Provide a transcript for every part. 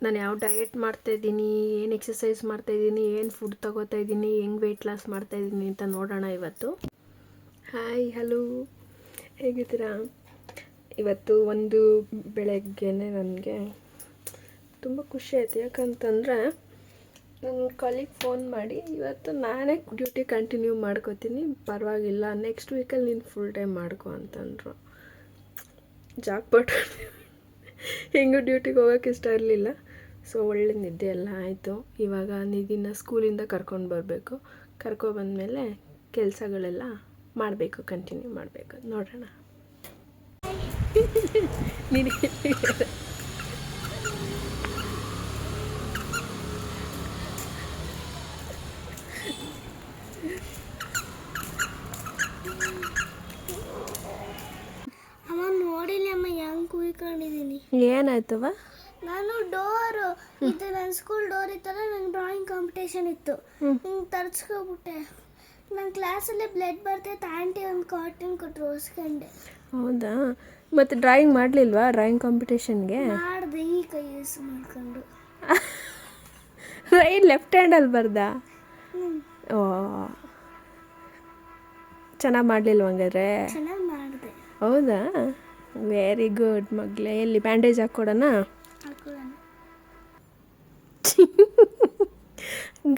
ನಾನು ಯಾವ ಡಯಟ್ ಮಾಡ್ತಾಯಿದ್ದೀನಿ, ಏನು ಎಕ್ಸಸೈಸ್ ಮಾಡ್ತಾಯಿದ್ದೀನಿ, ಏನು ಫುಡ್ ತೊಗೋತಾ ಇದ್ದೀನಿ, ಹೆಂಗೆ ವೆಯ್ಟ್ ಲಾಸ್ ಮಾಡ್ತಾಯಿದ್ದೀನಿ ಅಂತ ನೋಡೋಣ ಇವತ್ತು. ಹಾಯ್ ಹಲೋ, ಹೇಗಿದ್ದೀರಾ? ಇವತ್ತು ಒಂದು ಬೆಳಗ್ಗೆನೇ ನನಗೆ ತುಂಬ ಖುಷಿ ಆಯಿತು. ಯಾಕಂತಂದರೆ ನನ್ನ ಕಾಲಿಗೆ ಫೋನ್ ಮಾಡಿ, ಇವತ್ತು ನಾನೇ ಡ್ಯೂಟಿ ಕಂಟಿನ್ಯೂ ಮಾಡ್ಕೋತೀನಿ, ಪರವಾಗಿಲ್ಲ, ನೆಕ್ಸ್ಟ್ ವೀಕಲ್ಲಿ ನೀನು ಫುಲ್ ಟೈಮ್ ಮಾಡ್ಕೊ ಅಂತಂದರು. ಜಾಕ್ಪಾಟ್. ಹೆಂಗೂ ಡ್ಯೂಟಿಗೆ ಹೋಗೋಕ್ಕೆ ಇಷ್ಟ ಇರಲಿಲ್ಲ. ಸೊ ಒಳ್ಳೆ ನಿದ್ದೆ ಎಲ್ಲ ಆಯಿತು. ಇವಾಗ ನಿಧಿನ ಸ್ಕೂಲಿಂದ ಕರ್ಕೊಂಡು ಬರಬೇಕು. ಕರ್ಕೊಬಂದಮೇಲೆ ಕೆಲಸಗಳೆಲ್ಲ ಮಾಡಬೇಕು, ಕಂಟಿನ್ಯೂ ಮಾಡಬೇಕು. ನೋಡೋಣ. ನೀನು ಅಮ್ಮ ನೋಡಿಲ್ಲ ಅಮ್ಮ ಹೆಂಗೆ ಕುಯ್ಕೊಂಡಿದ್ದೀನಿ. ಏನಾಯ್ತವ? ನಾನು ಡೋರು ಇದು ನನ್ನ ಸ್ಕೂಲ್ ಡೋರ್ ಇತ್ತಲ್ಲ, ನಂಗೆ ಡ್ರಾಯಿಂಗ್ ಕಾಂಪಿಟೇಷನ್ ಇತ್ತು, ಹಿಂಗೆ ತರ್ಸ್ಕೊಬಿಟ್ಟೆ. ನನ್ನ ಕ್ಲಾಸಲ್ಲೇ ಬ್ಲಡ್ ಬರ್ತೈತೆ, ಆಂಟಿ ಒಂದು ಕಾಟನ್ ಕೊಟ್ಟರು, ಹೊಸ್ಕೊಂಡೆ. ಹೌದಾ? ಮತ್ತು ಡ್ರಾಯಿಂಗ್ ಮಾಡಲಿಲ್ವಾ ಡ್ರಾಯಿಂಗ್ ಕಾಂಪಿಟೇಷನ್ಗೆ? ಮಾಡಿದೆ, ಈ ಕೈ ಯೂಸ್ ಮಾಡ್ಕೊಂಡು. ಲೆಫ್ಟ್ ಹ್ಯಾಂಡಲ್ಲಿ ಬರ್ದಾ? ಓ, ಚೆನ್ನಾಗಿ ಮಾಡಲಿಲ್ವ ಹಂಗಾದ್ರೆ? ಚೆನ್ನಾಗಿ ಮಾಡಿದೆ. ಹೌದಾ? ವೆರಿ ಗುಡ್ ಮಗಳೇ. ಎಲ್ಲಿ ಬ್ಯಾಂಡೇಜ್ ಹಾಕ್ಕೊಡೋಣ? ಹಾಕೊಳ್ಳೋಣ.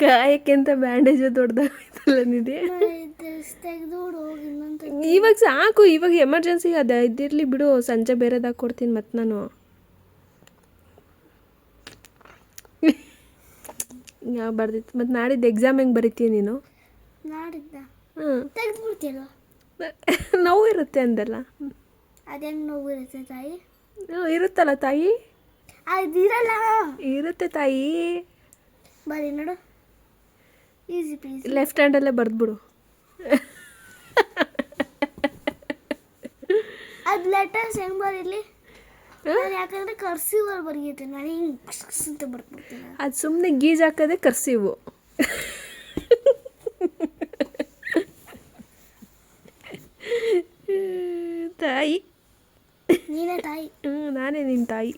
ಗಾಯಕ್ಕಿಂತ ಬ್ಯಾಂಡೇಜ್ ದೊಡ್ಡದಾಗೈತಲ್ಲ ನಿಧಿ. ತೆಗೆದು ಹೋಗಿ ಇನ್ನೊಂದು. ಇವಾಗ ಸಾಕು, ಇವಾಗ ಎಮರ್ಜೆನ್ಸಿಗೆ ಅದು ಇದಿರಲಿ ಬಿಡು, ಸಂಜೆ ಬೇರೆದು ಹಾಕ್ಕೊಡ್ತೀನಿ ಮತ್ತು ನಾನು. ಯಾವ ಬರ್ದಿತ್ತು ಮತ್ತು ನಾಡಿದ್ದು ಎಕ್ಸಾಮ್ ಹೆಂಗೆ ಬರೀತೀಯ ನೀನು? ನಾಡಿದ್ದ ಹ್ಞೂ, ತೆಗೆದ್ಬಿಡ್ತೀಯಲ್ವ? ನೋವು ಇರುತ್ತೆ ಅಂದಲ್ಲ. ಅದೇನು ನೋವು ಇರುತ್ತೆ ತಾಯಿ? ಇರುತ್ತಲ್ಲ ತಾಯಿ, ಅದಿರಲ್ಲ. ಇರುತ್ತೆ ತಾಯಿ. ಬರೀ ನೋಡು, ಈಸಿ ಪೀಸಿ. ಲೆಫ್ಟ್ ಹ್ಯಾಂಡಲ್ಲೇ ಬರೆದ್ಬಿಡು. ಅದು ಲೆಟರ್ಸ್ ಹೆಂಗೆ ಬರೀಲಿ? ನಾನು ಯಾಕಂದರೆ ಕರ್ಸಿವಲ್ಲಿ ಬರೆಯುತ್ತೆ, ನಾನು ಹಿಂಗೆ ಅಂತ ಬರ್ಬಿಡ್ತೀನಿ. ಅದು ಸುಮ್ಮನೆ ಗೀಜ್ ಹಾಕೋದೇ ಕರ್ಸಿವು. ತಾಯಿ, ನೀನೇ ತಾಯಿ. ನಾನೇ ನಿನ್ನ ತಾಯಿ.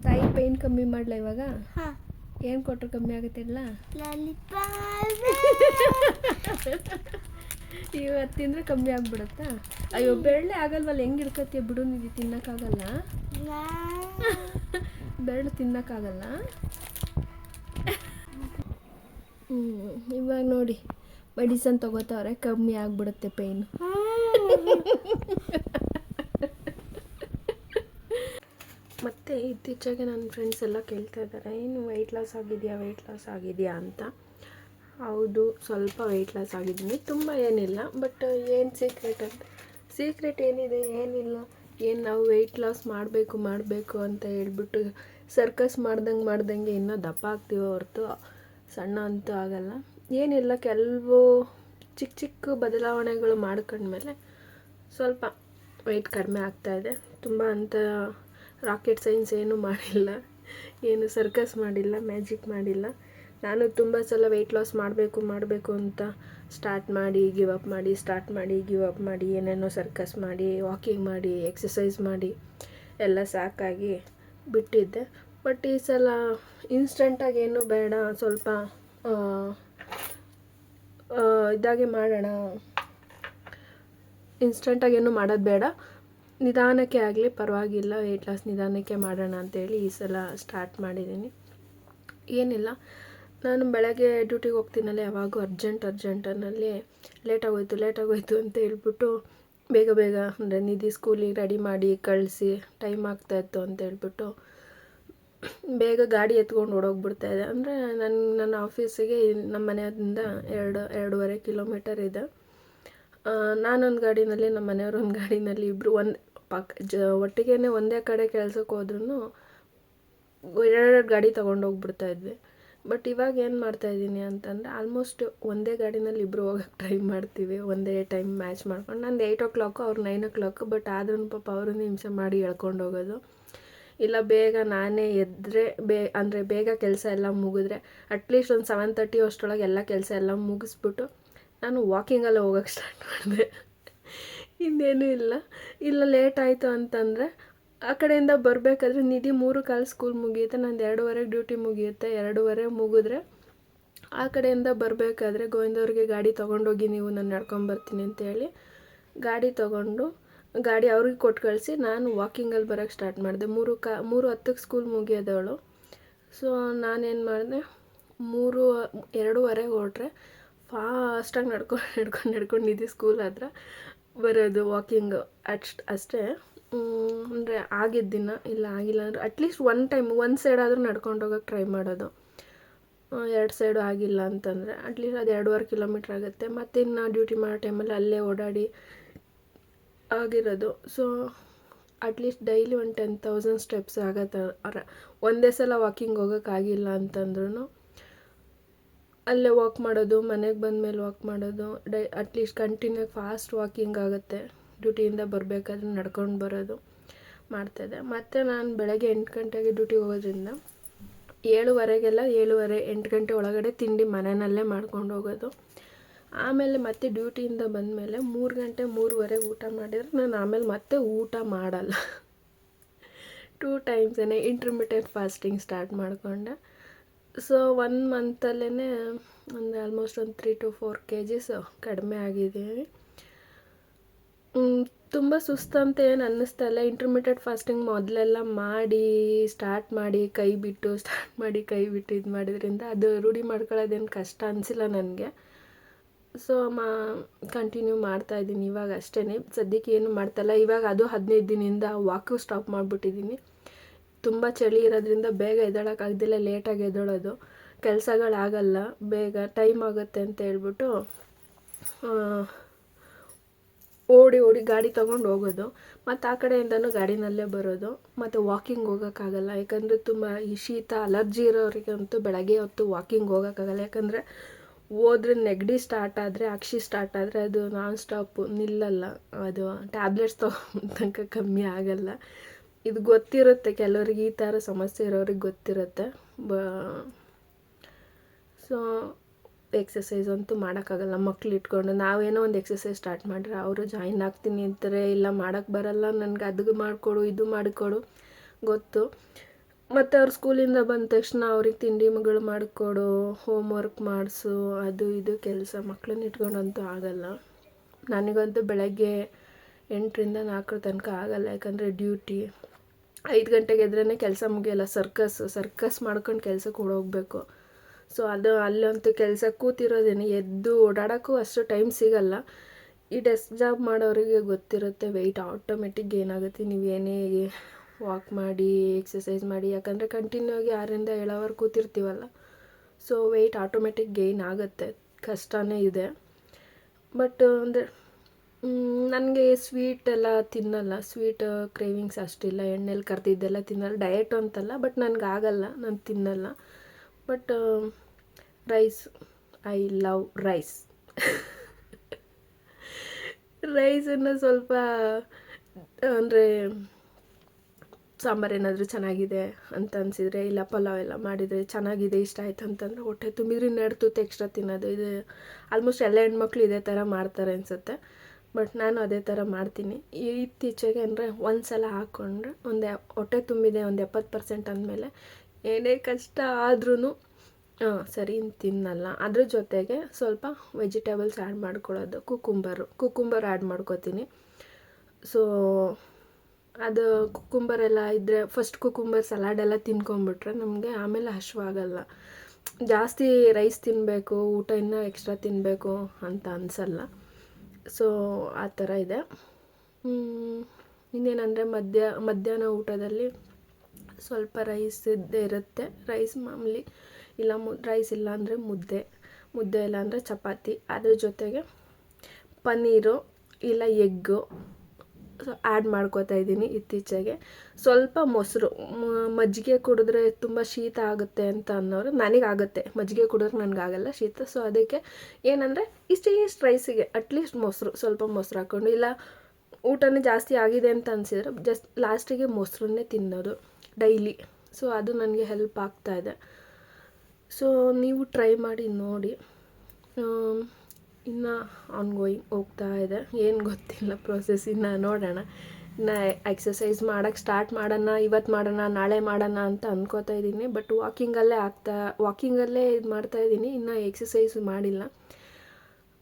ತಾಯಿ ಪೇಯ್ನ್ ಕಮ್ಮಿ ಮಾಡಲ ಇವಾಗ? ಹಾಂ. ಏನು ಕೊಟ್ಟರು ಕಮ್ಮಿ ಆಗುತ್ತಿಲ್ಲ? ಇವತ್ತು ತಿಂದರೆ ಕಮ್ಮಿ ಆಗ್ಬಿಡುತ್ತಾ? ಅಯ್ಯೋ, ಬೆರಳೆ ಆಗಲ್ವಲ್ಲ, ಹೆಂಗೆ ಇಡ್ಕೊತೀಯ ಬಿಡು. ನಿಧಿ ತಿನ್ನೋಕ್ಕಾಗಲ್ಲ, ಬೆರಳು ತಿನ್ನೋಕ್ಕಾಗಲ್ಲ. ಇವಾಗ ನೋಡಿ, ಮೆಡಿಸನ್ ತೊಗೋತಾವ್ರೆ, ಕಮ್ಮಿ ಆಗಿಬಿಡುತ್ತೆ ಪೇಯ್ನು. ಮತ್ತು ಇತ್ತೀಚೆಗೆ ನನ್ನ ಫ್ರೆಂಡ್ಸ್ ಎಲ್ಲ ಕೇಳ್ತಾ ಇದ್ದಾರೆ, ಏನು ವೆಯ್ಟ್ ಲಾಸ್ ಆಗಿದೆಯಾ ಅಂತ. ಹೌದು, ಸ್ವಲ್ಪ ವೆಯ್ಟ್ ಲಾಸ್ ಆಗಿದ್ದೀನಿ, ತುಂಬ ಏನಿಲ್ಲ. ಬಟ್ ಏನು ಸೀಕ್ರೆಟ್ ಏನಿದೆ? ಏನಿಲ್ಲ. ಏನು ನಾವು ವೆಯ್ಟ್ ಲಾಸ್ ಮಾಡಬೇಕು ಅಂತ ಹೇಳ್ಬಿಟ್ಟು ಸರ್ಕಸ್ ಮಾಡ್ದಂಗೆ ಇನ್ನೂ ದಪ್ಪ ಆಗ್ತೀವೋ ಹೊರತು ಸಣ್ಣ ಅಂತೂ ಆಗಲ್ಲ. ಏನಿಲ್ಲ, ಕೆಲವು ಚಿಕ್ಕ ಬದಲಾವಣೆಗಳು ಮಾಡ್ಕೊಂಡ್ಮೇಲೆ ಸ್ವಲ್ಪ ವೆಯ್ಟ್ ಕಡಿಮೆ ಆಗ್ತಾಯಿದೆ. ತುಂಬ ಅಂತ ರಾಕೆಟ್ ಸೈನ್ಸ್ ಏನೂ ಮಾಡಿಲ್ಲ, ಏನು ಸರ್ಕಸ್ ಮಾಡಿಲ್ಲ, ಮ್ಯಾಜಿಕ್ ಮಾಡಿಲ್ಲ. ನಾನು ತುಂಬ ಸಲ ವೆಯ್ಟ್ ಲಾಸ್ ಮಾಡಬೇಕು ಅಂತ ಸ್ಟಾರ್ಟ್ ಮಾಡಿ ಗಿವ್ ಅಪ್ ಮಾಡಿ ಏನೇನೋ ಸರ್ಕಸ್ ಮಾಡಿ, ವಾಕಿಂಗ್ ಮಾಡಿ, ಎಕ್ಸಸೈಸ್ ಮಾಡಿ ಎಲ್ಲ ಸಾಕಾಗಿ ಬಿಟ್ಟಿದ್ದೆ. ಬಟ್ ಈ ಸಲ ಇನ್ಸ್ಟೆಂಟಾಗಿ ಏನೂ ಬೇಡ, ಸ್ವಲ್ಪ ಇದಾಗೆ ಮಾಡೋಣ, ಇನ್ಸ್ಟೆಂಟಾಗಿ ಏನೂ ಮಾಡೋದು ಬೇಡ, ನಿಧಾನಕ್ಕೆ ಆಗಲಿ ಪರವಾಗಿಲ್ಲ, ವೆಯ್ಟ್ ಲಾಸ್ ನಿಧಾನಕ್ಕೆ ಮಾಡೋಣ ಅಂತೇಳಿ ಈ ಸಲ ಸ್ಟಾರ್ಟ್ ಮಾಡಿದ್ದೀನಿ. ಏನಿಲ್ಲ, ನಾನು ಬೆಳಗ್ಗೆ ಡ್ಯೂಟಿಗೆ ಹೋಗ್ತೀನಲ್ಲ, ಯಾವಾಗೂ ಅರ್ಜೆಂಟಲ್ಲಿ ಲೇಟಾಗೋಯ್ತು ಅಂತ ಹೇಳ್ಬಿಟ್ಟು ಬೇಗ ಅಂದರೆ ನಿಧಿ ಸ್ಕೂಲಿಗೆ ರೆಡಿ ಮಾಡಿ ಕಳಿಸಿ ಟೈಮ್ ಆಗ್ತಾಯಿತ್ತು ಅಂತ ಹೇಳ್ಬಿಟ್ಟು ಬೇಗ ಗಾಡಿ ಎತ್ಕೊಂಡು ಓಡೋಗ್ಬಿಡ್ತಾಯಿದ್ದೆ. ಅಂದರೆ ನನ್ನ ಆಫೀಸಿಗೆ ನಮ್ಮ ಮನೆಯಿಂದ 2.5 ಕಿಲೋಮೀಟರ್ ಇದೆ. ನಾನೊಂದು ಗಾಡಿನಲ್ಲಿ, ನಮ್ಮ ಮನೆಯವ್ರೊಂದು ಗಾಡಿನಲ್ಲಿ, ಇಬ್ಬರು ಒಟ್ಟಿಗೆ ಒಂದೇ ಕಡೆ ಕೆಲ್ಸಕ್ಕೆ ಹೋದ್ರೂ 2 ಗಾಡಿ ತೊಗೊಂಡೋಗ್ಬಿಡ್ತಾಯಿದ್ವಿ. ಬಟ್ ಇವಾಗ ಏನು ಮಾಡ್ತಾಯಿದ್ದೀನಿ ಅಂತಂದರೆ, ಆಲ್ಮೋಸ್ಟ್ ಒಂದೇ ಗಾಡಿನಲ್ಲಿ ಇಬ್ಬರು ಹೋಗೋಕ್ಕೆ ಟ್ರೈ ಮಾಡ್ತೀವಿ, ಒಂದೇ ಟೈಮ್ ಮ್ಯಾಚ್ ಮಾಡ್ಕೊಂಡು. ನಂದು 8 o'clock, ಅವ್ರು 9 o'clock. ಬಟ್ ಆದ್ರೂ ಪಾಪ ಅವ್ರನ್ನ ಹಿಂಸೆ ಮಾಡಿ ಎಳ್ಕೊಂಡು ಹೋಗೋದು. ಇಲ್ಲ, ಬೇಗ ನಾನೇ ಎದ್ದರೆ ಅಂದರೆ ಬೇಗ ಕೆಲಸ ಎಲ್ಲ ಮುಗಿದ್ರೆ, ಅಟ್ಲೀಸ್ಟ್ ಒಂದು 7:30 ಅಷ್ಟರೊಳಗೆ ಎಲ್ಲ ಕೆಲಸ ಎಲ್ಲ ಮುಗಿಸ್ಬಿಟ್ಟು ನಾನು ವಾಕಿಂಗಲ್ಲೇ ಹೋಗೋಕ್ಕೆ ಸ್ಟಾರ್ಟ್ ಮಾಡಿದೆ. ಇನ್ನೇನೂ ಇಲ್ಲ ಲೇಟ್ ಆಯಿತು ಅಂತಂದರೆ ಆ ಕಡೆಯಿಂದ ಬರಬೇಕಾದ್ರೆ ನಿಧಿ 3:15 ಸ್ಕೂಲ್ ಮುಗಿಯುತ್ತೆ, ನಂದು 2:15 ಡ್ಯೂಟಿ ಮುಗಿಯುತ್ತೆ. 2:15 ಮುಗಿದ್ರೆ ಆ ಕಡೆಯಿಂದ ಬರಬೇಕಾದ್ರೆ ಗೋವಿಂದವ್ರಿಗೆ ಗಾಡಿ ತೊಗೊಂಡೋಗಿ ನೀವು ನಾನು ನಡ್ಕೊಂಬರ್ತೀನಿ ಅಂತೇಳಿ ಗಾಡಿ ತೊಗೊಂಡು ಗಾಡಿ ಅವ್ರಿಗೆ ಕೊಟ್ಟು ಕಳಿಸಿ ನಾನು ವಾಕಿಂಗಲ್ಲಿ ಬರೋಕ್ಕೆ ಸ್ಟಾರ್ಟ್ ಮಾಡಿದೆ. 3:10 ಸ್ಕೂಲ್ ಮುಗಿಯೋದವಳು. ಸೊ ನಾನೇನು ಮಾಡಿದೆ, 2:15 ಹೊರಟ್ರೆ ಫಾಸ್ಟಾಗಿ ನಡ್ಕೊಂಡು ನಿಧಿ ಸ್ಕೂಲ್ ಹತ್ರ ಬರೋದು ವಾಕಿಂಗು ಅಷ್ಟೇ. ಅಂದರೆ ಆಗಿದ್ದ ದಿನ ಇಲ್ಲ ಆಗಿಲ್ಲ ಅಂದರೆ ಅಟ್ಲೀಸ್ಟ್ ಒಂದು ಸೈಡ್ ಆದರೂ ನಡ್ಕೊಂಡು ಹೋಗೋಕ್ಕೆ ಟ್ರೈ ಮಾಡೋದು. 2 ಸೈಡು ಆಗಿಲ್ಲ ಅಂತಂದರೆ ಅಟ್ಲೀಸ್ಟ್ ಅದು 2.5 ಕಿಲೋಮೀಟ್ರ್ ಆಗುತ್ತೆ. ಮತ್ತು ಇನ್ನು ಡ್ಯೂಟಿ ಮಾಡೋ ಟೈಮಲ್ಲಿ ಅಲ್ಲೇ ಓಡಾಡಿ ಆಗಿರೋದು. ಸೊ ಅಟ್ಲೀಸ್ಟ್ ಡೈಲಿ ಒಂದು 10,000 ಸ್ಟೆಪ್ಸ್ ಆಗತ್ತೆ. ಒಂದೇ ಸಲ ವಾಕಿಂಗ್ ಹೋಗೋಕ್ಕಾಗಿಲ್ಲ ಅಂತಂದ್ರೂ ಅಲ್ಲೇ ವಾಕ್ ಮಾಡೋದು, ಮನೆಗೆ ಬಂದಮೇಲೆ ವಾಕ್ ಮಾಡೋದು, ಅಟ್ಲೀಸ್ಟ್ ಕಂಟಿನ್ಯೂ ಫಾಸ್ಟ್ ವಾಕಿಂಗ್ ಆಗುತ್ತೆ. ಡ್ಯೂಟಿಯಿಂದ ಬರಬೇಕಾದ್ರೆ ನಡ್ಕೊಂಡು ಬರೋದು ಮಾಡ್ತಾಯಿದ್ದೆ. ಮತ್ತು ನಾನು ಬೆಳಗ್ಗೆ 8 ಗಂಟೆಗೆ ಡ್ಯೂಟಿಗೆ ಹೋಗೋದ್ರಿಂದ 7:15 8 ಗಂಟೆ ಒಳಗಡೆ ತಿಂಡಿ ಮನೆಯಲ್ಲೇ ಮಾಡ್ಕೊಂಡು ಹೋಗೋದು. ಆಮೇಲೆ ಮತ್ತೆ ಡ್ಯೂಟಿಯಿಂದ ಬಂದಮೇಲೆ 3 ಗಂಟೆ 3:15 ಊಟ ಮಾಡಿದರೆ ನಾನು ಆಮೇಲೆ ಮತ್ತೆ ಊಟ ಮಾಡಲ್ಲ. 2 ಟೈಮ್ಸೇ ಇಂಟರ್ಮಿಟೆಂಟ್ ಫಾಸ್ಟಿಂಗ್ ಸ್ಟಾರ್ಟ್ ಮಾಡಿಕೊಂಡೆ. ಸೊ 1 ಮಂತಲ್ಲೇ ಒಂದು ಆಲ್ಮೋಸ್ಟ್ ಒಂದು 3 to 4 kgs ಕಡಿಮೆ ಆಗಿದ್ದೀನಿ. ತುಂಬ ಸುಸ್ತಂತ ಏನು ಅನ್ನಿಸ್ತಾ ಇಲ್ಲ. ಇಂಟರ್ಮಿಟೆಂಟ್ ಫಾಸ್ಟಿಂಗ್ ಮೊದಲೆಲ್ಲ ಸ್ಟಾರ್ಟ್ ಮಾಡಿ ಕೈ ಬಿಟ್ಟು ಇದು ಮಾಡಿದ್ರಿಂದ ಅದು ರೂಢಿ ಮಾಡ್ಕೊಳ್ಳೋದೇನು ಕಷ್ಟ ಅನಿಸಿಲ್ಲ ನನಗೆ. ಸೊ ಕಂಟಿನ್ಯೂ ಮಾಡ್ತಾಯಿದ್ದೀನಿ ಇವಾಗ ಅಷ್ಟೇ. ಸದ್ಯಕ್ಕೆ ಏನು ಮಾಡ್ತಾಯಿಲ್ಲ. ಇವಾಗ ಅದು 15 ದಿನದಿಂದ ವಾಕು ಸ್ಟಾಪ್ ಮಾಡಿಬಿಟ್ಟಿದ್ದೀನಿ. ತುಂಬ ಚಳಿ ಇರೋದ್ರಿಂದ ಬೇಗ ಎದ್ದೇಳೋಕ್ಕಾಗ್ದಿಲ್ಲ, ಲೇಟಾಗಿ ಎದ್ದೇಳೋದು, ಕೆಲಸಗಳಾಗಲ್ಲ, ಬೇಗ ಟೈಮ್ ಆಗುತ್ತೆ ಅಂತ ಹೇಳ್ಬಿಟ್ಟು ಓಡಿ ಗಾಡಿ ತೊಗೊಂಡು ಹೋಗೋದು. ಮತ್ತು ಆ ಕಡೆಯಿಂದನೂ ಗಾಡಿನಲ್ಲೇ ಬರೋದು. ಮತ್ತು ವಾಕಿಂಗ್ ಹೋಗೋಕ್ಕಾಗಲ್ಲ, ಯಾಕಂದರೆ ತುಂಬ ಈ ಶೀತ ಅಲರ್ಜಿ ಇರೋರಿಗಂತೂ ಬೆಳಗ್ಗೆ ಹೊತ್ತು ವಾಕಿಂಗ್ ಹೋಗೋಕ್ಕಾಗಲ್ಲ. ಯಾಕಂದರೆ ಹೋದ್ರೆ ನೆಗಡಿ ಸ್ಟಾರ್ಟ್ ಆದರೆ ಅದು ನಾನ್ ಸ್ಟಾಪು ನಿಲ್ಲಲ್ಲ. ಅದು ಟ್ಯಾಬ್ಲೆಟ್ಸ್ ತನಕ ಕಮ್ಮಿ ಆಗಲ್ಲ. ಇದು ಗೊತ್ತಿರುತ್ತೆ ಕೆಲವ್ರಿಗೆ, ಈ ಥರ ಸಮಸ್ಯೆ ಇರೋರಿಗೆ ಗೊತ್ತಿರುತ್ತೆ. ಸೊ ಎಕ್ಸಸೈಸ್ ಅಂತೂ ಮಾಡೋಕ್ಕಾಗಲ್ಲ. ಮಕ್ಳು ಇಟ್ಕೊಂಡು ನಾವೇನೋ ಒಂದು ಎಕ್ಸಸೈಸ್ ಸ್ಟಾರ್ಟ್ ಮಾಡಿದ್ರೆ ಅವರು ಜಾಯಿನ್ ಆಗ್ತೀನಿ ಅಂತಾರೆ. ಇಲ್ಲ ಮಾಡೋಕ್ಕೆ ಬರಲ್ಲ ನನಗೆ, ಅದು ಮಾಡಿಕೊಡು ಇದು ಮಾಡಿಕೊಡು ಗೊತ್ತು. ಮತ್ತು ಅವ್ರು ಸ್ಕೂಲಿಂದ ಬಂದ ತಕ್ಷಣ ಅವ್ರಿಗೆ ತಿಂಡಿಗಳು ಮಾಡಿಕೊಡು, ಹೋಮ್ ವರ್ಕ್ ಮಾಡಿಸು, ಅದು ಇದು ಕೆಲಸ ಮಕ್ಕಳನ್ನ ಇಟ್ಕೊಂಡಂತೂ ಆಗಲ್ಲ. ನನಗಂತೂ ಬೆಳಗ್ಗೆ 8ರಿಂದ 4 ತನಕ ಆಗಲ್ಲ. ಯಾಕಂದರೆ ಡ್ಯೂಟಿ 5 ಗಂಟೆಗೆ ಎದ್ರೇ ಕೆಲಸ ಮುಗಿಯಲ್ಲ. ಸರ್ಕಸ್ ಮಾಡ್ಕೊಂಡು ಕೆಲಸಕ್ಕೆ ಓಡೋಗ್ಬೇಕು. ಸೊ ಅದು ಅಲ್ಲಂತೂ ಕೆಲಸ ಕೂತಿರೋದೇನೆ, ಎದ್ದು ಓಡಾಡೋಕ್ಕೂ ಅಷ್ಟು ಟೈಮ್ ಸಿಗಲ್ಲ. ಈ ಡೆಸ್ಕ್ ಜಾಬ್ ಮಾಡೋರಿಗೆ ಗೊತ್ತಿರುತ್ತೆ ವೆಯ್ಟ್ ಆಟೋಮೆಟಿಕ್ ಏನಾಗುತ್ತೆ. ನೀವು ಏನೇ ವಾಕ್ ಮಾಡಿ ಎಕ್ಸಸೈಸ್ ಮಾಡಿ, ಯಾಕಂದರೆ ಕಂಟಿನ್ಯೂ ಆಗಿ 6ರಿಂದ 7 ಅವರ್ ಕೂತಿರ್ತೀವಲ್ಲ. ಸೊ ವೆಯ್ಟ್ ಆಟೋಮೆಟಿಕ್ ಗೇನ್ ಆಗುತ್ತೆ, ಕಷ್ಟನೇ ಇದೆ. ಬಟ್ ಅಂದರೆ ನನಗೆ ಸ್ವೀಟ್ ಎಲ್ಲ ತಿನ್ನಲ್ಲ, ಸ್ವೀಟ್ ಕ್ರೇವಿಂಗ್ಸ್ ಅಷ್ಟಿಲ್ಲ, ಎಣ್ಣೆಲಿ ಕರ್ದಿದ್ದೆಲ್ಲ ತಿನ್ನಲ್ಲ. ಡಯಟು ಅಂತಲ್ಲ, ಬಟ್ ನನಗಾಗಲ್ಲ, ನಾನು ತಿನ್ನಲ್ಲ. But rice, I love rice. ರೈಸನ್ನು ಸ್ವಲ್ಪ ಅಂದರೆ ಸಾಂಬಾರು ಏನಾದರೂ ಚೆನ್ನಾಗಿದೆ ಅಂತ ಅನಿಸಿದರೆ, ಇಲ್ಲ ಪಲಾವ್ ಎಲ್ಲ ಮಾಡಿದರೆ ಚೆನ್ನಾಗಿದೆ, ಇಷ್ಟ ಆಯ್ತು ಅಂತಂದರೆ ಹೊಟ್ಟೆ ತುಂಬಿದ್ರೆ 2 ತುತ್ತು ಎಕ್ಸ್ಟ್ರಾ ತಿನ್ನೋದು. ಇದು ಆಲ್ಮೋಸ್ಟ್ ಎಲ್ಲ ಹೆಣ್ಮಕ್ಳು ಇದೇ ಥರ ಮಾಡ್ತಾರೆ ಅನಿಸುತ್ತೆ. ಬಟ್ ನಾನು ಅದೇ ಥರ ಮಾಡ್ತೀನಿ. ಇತ್ತೀಚೆಗೆ ಅಂದರೆ ಒಂದು ಸಲ ಹಾಕ್ಕೊಂಡ್ರೆ ಹೊಟ್ಟೆ ತುಂಬಿದೆ ಒಂದು 70% ಅಂದಮೇಲೆ ಏನೇ ಕಷ್ಟ ಆದ್ರೂ ಸರಿ ತಿನ್ನಲ್ಲ. ಅದ್ರ ಜೊತೆಗೆ ಸ್ವಲ್ಪ ವೆಜಿಟೇಬಲ್ಸ್ ಆ್ಯಡ್ ಮಾಡ್ಕೊಳ್ಳೋದು. ಕುಕುಂಬರ್ ಆ್ಯಡ್ ಮಾಡ್ಕೋತೀನಿ. ಸೊ ಅದು ಕುಕುಂಬರ್ ಎಲ್ಲ ಇದ್ದರೆ ಫಸ್ಟ್ ಕುಕುಂಬರ್ ಸಲಾಡೆಲ್ಲ ತಿನ್ಕೊಂಬಿಟ್ರೆ ನಮಗೆ ಆಮೇಲೆ ಹಶ್ವಾಗಲ್ಲ. ಜಾಸ್ತಿ ರೈಸ್ ತಿನ್ನಬೇಕು, ಊಟ ಇನ್ನೂ ಎಕ್ಸ್ಟ್ರಾ ತಿನ್ನಬೇಕು ಅಂತ ಅನಿಸಲ್ಲ. ಸೊ ಆ ಥರ ಇದೆ. ಇನ್ನೇನಂದರೆ ಮಧ್ಯಾಹ್ನ ಊಟದಲ್ಲಿ ಸ್ವಲ್ಪ ರೈಸ್ ಇರುತ್ತೆ. ರೈಸ್ ಮಾಮೂಲಿ, ಇಲ್ಲ ರೈಸ್ ಇಲ್ಲ ಅಂದರೆ ಮುದ್ದೆ ಇಲ್ಲ ಅಂದರೆ ಚಪಾತಿ. ಅದ್ರ ಜೊತೆಗೆ ಪನ್ನೀರು ಇಲ್ಲ ಎಗ್ಗು ಆ್ಯಡ್ ಮಾಡ್ಕೋತಾ ಇದ್ದೀನಿ ಇತ್ತೀಚೆಗೆ. ಸ್ವಲ್ಪ ಮೊಸರು, ಮಜ್ಜಿಗೆ ಕುಡಿದ್ರೆ ತುಂಬ ಶೀತ ಆಗುತ್ತೆ ಅಂತ ಅನ್ನೋರು, ನನಗಾಗುತ್ತೆ ಮಜ್ಜಿಗೆ ಕುಡಿದ್ರೆ ನನಗಾಗಲ್ಲ ಶೀತ. ಸೊ ಅದಕ್ಕೆ ಏನಂದರೆ ಇಷ್ಟು ರೈಸಿಗೆ ಅಟ್ಲೀಸ್ಟ್ ಸ್ವಲ್ಪ ಮೊಸರು ಹಾಕ್ಕೊಂಡು, ಇಲ್ಲ ಊಟನೇ ಜಾಸ್ತಿ ಆಗಿದೆ ಅಂತ ಅನಿಸಿದ್ರೆ ಜಸ್ಟ್ ಲಾಸ್ಟಿಗೆ ಮೊಸರನ್ನೇ ತಿನ್ನೋದು ಡೈಲಿ. ಸೊ ಅದು ನನಗೆ ಹೆಲ್ಪ್ ಆಗ್ತಾಯಿದೆ. ಸೊ ನೀವು ಟ್ರೈ ಮಾಡಿ ನೋಡಿ. ಇನ್ನು ಆನ್ಗೋಯಿಂಗ್ ಹೋಗ್ತಾ ಇದೆ, ಏನು ಗೊತ್ತಿಲ್ಲ, ಪ್ರೋಸೆಸ್ ಇನ್ನು ನೋಡೋಣ ನಾ ಎಕ್ಸಸೈಸ್ ಮಾಡೋಕ್ಕೆ ಸ್ಟಾರ್ಟ್ ಮಾಡೋಣ, ಇವತ್ತು ಮಾಡೋಣ, ನಾಳೆ ಮಾಡೋಣ ಅಂತ ಅಂದ್ಕೋತಾ ಇದ್ದೀನಿ. ಬಟ್ ವಾಕಿಂಗಲ್ಲೇ ಇದು ಮಾಡ್ತಾಯಿದ್ದೀನಿ, ಇನ್ನು ಎಕ್ಸಸೈಸ್ ಮಾಡಿಲ್ಲ.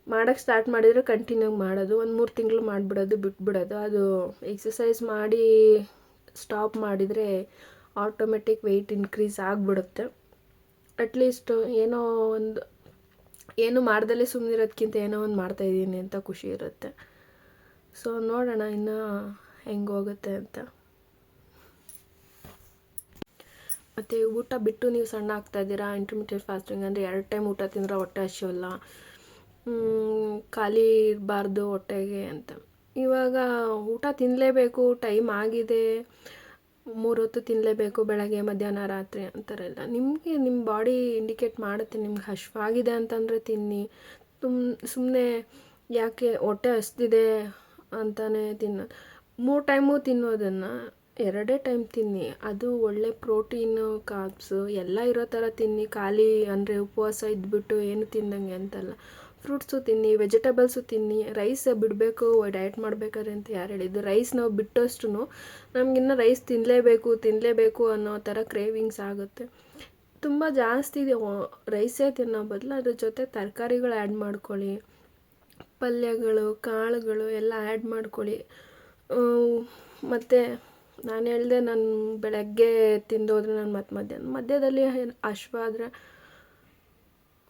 ಮಾಡೋಕ್ಕೆ ಸ್ಟಾರ್ಟ್ ಮಾಡಿದರೆ ಕಂಟಿನ್ಯೂ ಮಾಡೋದು, ಒಂದು 3 ತಿಂಗಳು ಮಾಡಿಬಿಡೋದು, ಬಿಟ್ಬಿಡೋದು. ಅದು ಎಕ್ಸಸೈಸ್ ಮಾಡಿ ಸ್ಟಾಪ್ ಮಾಡಿದರೆ ಆಟೋಮೆಟಿಕ್ ವೆಯ್ಟ್ ಇನ್ಕ್ರೀಸ್ ಆಗಿಬಿಡುತ್ತೆ. ಅಟ್ಲೀಸ್ಟ್ ಏನು ಮಾಡ್ದಲೇ ಸುಮ್ಮನಿರೋದಕ್ಕಿಂತ ಏನೋ ಒಂದು ಮಾಡ್ತಾಯಿದ್ದೀನಿ ಅಂತ ಖುಷಿ ಇರುತ್ತೆ. ಸೊ ನೋಡೋಣ ಇನ್ನು ಹೆಂಗೆ ಹೋಗುತ್ತೆ ಅಂತ. ಮತ್ತು ಊಟ ಬಿಟ್ಟು ನೀವು ಸಣ್ಣ ಆಗ್ತಾಯಿದ್ದೀರಾ, ಇಂಟರ್ಮಿಡಿಯೇಟ್ ಫಾಸ್ಟಿಂಗ್ ಅಂದರೆ 2 ಟೈಮ್ ಊಟ ತಿಂದರೆ ಹೊಟ್ಟೆ ಹಸಿವಲ್ಲ, ಖಾಲಿ ಇರಬಾರ್ದು ಹೊಟ್ಟೆಗೆ ಅಂತ. ಇವಾಗ ಊಟ ತಿನ್ನಲೇಬೇಕು, ಟೈಮ್ ಆಗಿದೆ, 3 ಹೊತ್ತು ತಿನ್ನಲೇಬೇಕು, ಬೆಳಗ್ಗೆ ಮಧ್ಯಾಹ್ನ ರಾತ್ರಿ ಅಂತಾರೆಲ್ಲ. ನಿಮಗೆ ನಿಮ್ಮ ಬಾಡಿ ಇಂಡಿಕೇಟ್ ಮಾಡುತ್ತೆ ನಿಮ್ಗೆ ಹಸಿವಾಗಿದೆ ಅಂತಂದರೆ ತಿನ್ನಿ. ಸುಮ್ಮನೆ ಯಾಕೆ ಹೊಟ್ಟೆ ಹಸ್ದಿದೆ ಅಂತಲೇ 3 ಟೈಮು ತಿನ್ನೋದನ್ನು 2 ಟೈಮ್ ತಿನ್ನಿ. ಅದು ಒಳ್ಳೆ ಪ್ರೋಟೀನು, ಕಾರ್ಬ್ಸು ಎಲ್ಲ ಇರೋ ಥರ ತಿನ್ನಿ. ಖಾಲಿ ಅಂದರೆ ಉಪವಾಸ ಇದ್ಬಿಟ್ಟು ಏನು ತಿಂದಂಗೆ ಅಂತಲ್ಲ. ಫ್ರೂಟ್ಸು ತಿನ್ನಿ, ವೆಜಿಟೇಬಲ್ಸು ತಿನ್ನಿ. ರೈಸ್ ಬಿಡಬೇಕು ಡಯಟ್ ಮಾಡಬೇಕಾದ್ರೆ ಅಂತ ಯಾರು ಹೇಳಿದ್ದು? ರೈಸ್ ನಾವು ಬಿಟ್ಟಷ್ಟು ನಮಗಿನ್ನ ರೈಸ್ ತಿನ್ನಲೇಬೇಕು ಅನ್ನೋ ಥರ ಕ್ರೇವಿಂಗ್ಸ್ ಆಗುತ್ತೆ. ತುಂಬ ಜಾಸ್ತಿ ರೈಸೇ ತಿನ್ನೋ ಬದಲು ಅದ್ರ ಜೊತೆ ತರಕಾರಿಗಳು ಆ್ಯಡ್ ಮಾಡ್ಕೊಳ್ಳಿ, ಪಲ್ಯಗಳು, ಕಾಳುಗಳು ಎಲ್ಲ ಆ್ಯಡ್ ಮಾಡ್ಕೊಳ್ಳಿ. ಮತ್ತು ನಾನು ಹೇಳಿದೆ, ನಾನು ಬೆಳಗ್ಗೆ ತಿಂದೋದ್ರೆ ನಾನು ಮಧ್ಯದಲ್ಲಿ ಹಶ್ವಾದ್ರೆ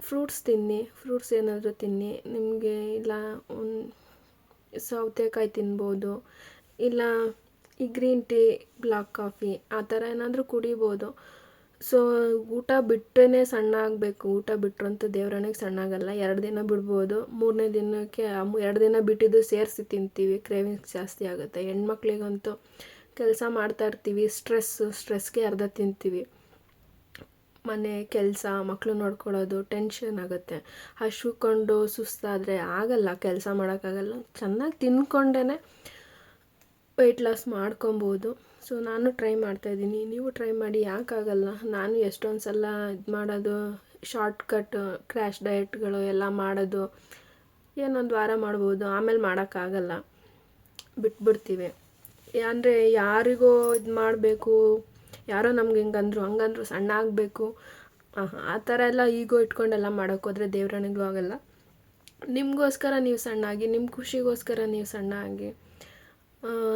ಫ್ರೂಟ್ಸ್ ತಿನ್ನಿ. ಫ್ರೂಟ್ಸ್ ಏನಾದರೂ ತಿನ್ನಿ. ನಿಮಗೆ ಇಲ್ಲ ಸೌತೆಕಾಯಿ ತಿನ್ಬೋದು, ಇಲ್ಲ ಈ ಗ್ರೀನ್ ಟೀ, ಬ್ಲಾಕ್ ಕಾಫಿ ಆ ಥರ ಏನಾದರೂ ಕುಡಿಬೋದು. ಸೊ ಊಟ ಬಿಟ್ಟರೆ ಸಣ್ಣ ಆಗಬೇಕು. ಊಟ ಬಿಟ್ಟರಂತೂ ದೇವರಣೆಗೆ ಸಣ್ಣ ಆಗಲ್ಲ. 2 ದಿನ ಬಿಡ್ಬೋದು, 3ನೇ ದಿನಕ್ಕೆ 2 ದಿನ ಬಿಟ್ಟಿದ್ದು ಸೇರಿಸಿ ತಿಂತೀವಿ, ಕ್ರೇವಿಂಗ್ಸ್ ಜಾಸ್ತಿ ಆಗುತ್ತೆ. ಹೆಣ್ಮಕ್ಳಿಗಂತೂ ಕೆಲಸ ಮಾಡ್ತಾಯಿರ್ತೀವಿ, ಸ್ಟ್ರೆಸ್ಗೆ ಅರ್ಧ ತಿಂತೀವಿ. ಮನೆ ಕೆಲಸ, ಮಕ್ಕಳು ನೋಡ್ಕೊಳ್ಳೋದು, ಟೆನ್ಷನ್ ಆಗುತ್ತೆ. ಹಶ್ವುಕೊಂಡು ಸುಸ್ತಾದರೆ ಆಗಲ್ಲ, ಕೆಲಸ ಮಾಡೋಕ್ಕಾಗಲ್ಲ. ಚೆನ್ನಾಗಿ ತಿಂದ್ಕೊಂಡೇ ವೆಯ್ಟ್ ಲಾಸ್ ಮಾಡ್ಕೊಬೋದು. ಸೊ ನಾನು ಟ್ರೈ ಮಾಡ್ತಾಯಿದ್ದೀನಿ, ನೀವು ಟ್ರೈ ಮಾಡಿ. ಯಾಕಾಗಲ್ಲ? ನಾನು ಎಷ್ಟೊಂದು ಸಲ ಇದು ಮಾಡೋದು, ಶಾರ್ಟ್ಕಟ್ ಕ್ರ್ಯಾಶ್ ಡಯಟ್ಗಳು ಎಲ್ಲ ಮಾಡೋದು, ಏನೊಂದು ವಾರ ಮಾಡ್ಬೋದು, ಆಮೇಲೆ ಮಾಡೋಕ್ಕಾಗಲ್ಲ, ಬಿಟ್ಬಿಡ್ತೀವಿ. ಅಂದರೆ ಯಾರಿಗೋ ಇದು ಮಾಡಬೇಕು, ಯಾರೋ ನಮ್ಗೆ ಹಂಗಂದ್ರು ಸಣ್ಣ ಆಗಬೇಕು, ಆ ಥರ ಎಲ್ಲ ಈಗೋ ಇಟ್ಕೊಂಡೆಲ್ಲ ಮಾಡೋಕ್ಕೋದ್ರೆ ದೇವ್ರಣೆಗೂ ಆಗಲ್ಲ. ನಿಮಗೋಸ್ಕರ ನೀವು ಸಣ್ಣ ಆಗಿ, ನಿಮ್ಮ ಖುಷಿಗೋಸ್ಕರ ನೀವು ಸಣ್ಣ ಆಗಿ,